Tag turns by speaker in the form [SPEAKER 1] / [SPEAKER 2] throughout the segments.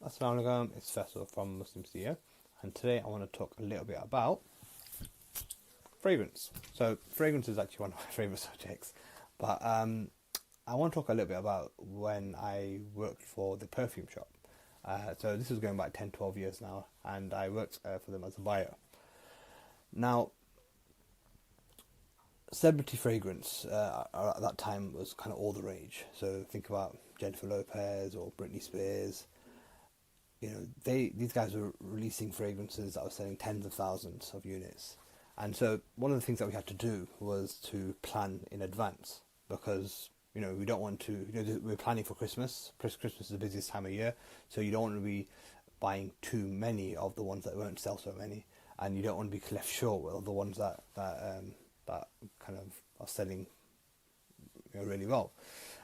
[SPEAKER 1] Assalamu alaikum, it's Faisal from Muslim CEO, and today I want to talk a little bit about fragrance. So, fragrance is actually one of my favourite subjects, but I want to talk a little bit about when I worked for the perfume shop. So, this is going back 10, 12 years now, and I worked for them as a buyer. Now, celebrity fragrance at that time was kind of all the rage. So, think about Jennifer Lopez or Britney Spears. You know, these guys were releasing fragrances that were selling tens of thousands of units. And so one of the things that we had to do was to plan in advance because, you know, we don't want to, we're planning for Christmas. Christmas is the busiest time of year, so you don't want to be buying too many of the ones that won't sell so many, and you don't want to be left short of the ones that kind of are selling, really well.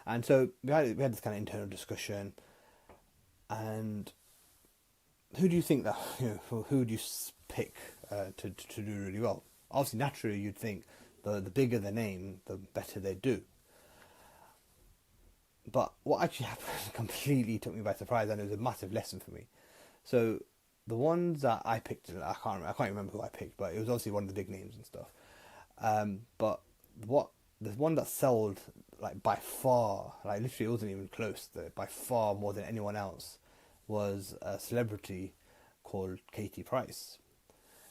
[SPEAKER 1] And so we had this kind of internal discussion, and who do you think that, who would you pick to do really well? Obviously, naturally, you'd think the bigger the name, the better they do. But what actually happened completely took me by surprise, and it was a massive lesson for me. So the ones that I picked, I can't remember who I picked, but it was obviously one of the big names and stuff. But the one that sold by far, literally it wasn't even close, by far more than anyone else, was a celebrity called Katie Price.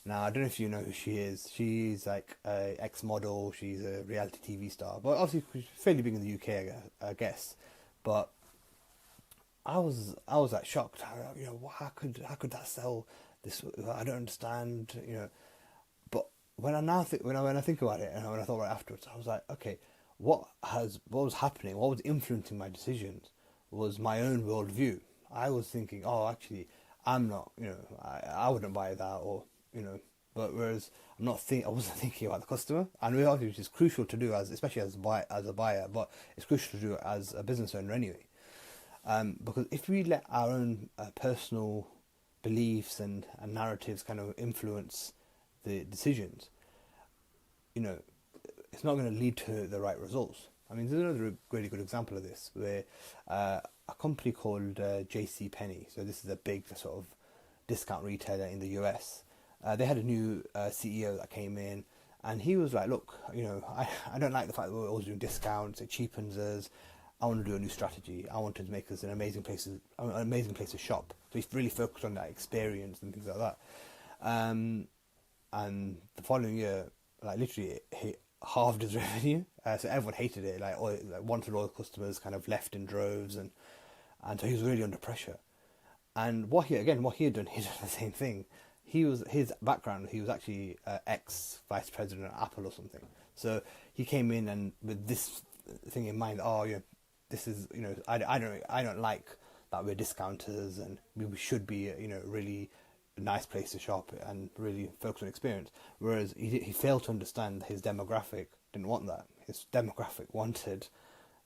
[SPEAKER 1] Now, I don't know if you know who she is. She's like a ex-model. She's a reality TV star, but obviously she's fairly big in the UK, I guess. But I was shocked. How could that sell this? I don't understand. But when I think about it, and when I thought right afterwards, I was like, okay, what was happening? What was influencing my decisions was my own worldview. I was thinking, oh, actually, I'm not, I wouldn't buy that, or, but whereas I wasn't thinking about the customer, and obviously, which is crucial to do especially as a buyer, but it's crucial to do as a business owner anyway, because if we let our own personal beliefs and narratives kind of influence the decisions, it's not going to lead to the right results. I mean, there's another really good example of this, where a company called JC Penney, so this is a big sort of discount retailer in the US, they had a new CEO that came in, and he was like, look, I don't like the fact that we're always doing discounts, it cheapens us. I want to do a new strategy. I want to make us an amazing place to shop. So he's really focused on that experience and things like that. And the following year, literally, he halved his revenue, so everyone hated it. Wanted all the customers kind of left in droves, and so he was really under pressure. And what he had done the same thing. His background, he was actually ex vice president at Apple or something. So he came in and with this thing in mind. This is I don't like that we're discounters, and we should be really nice place to shop and really focus on experience. Whereas he failed to understand his demographic didn't want that. His demographic wanted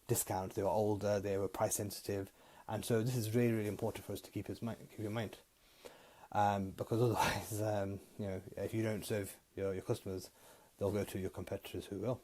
[SPEAKER 1] discounts. They were older, they were price sensitive, and so this is really, really important for us to keep in mind. Because otherwise, if you don't serve your customers, they'll go to your competitors who will.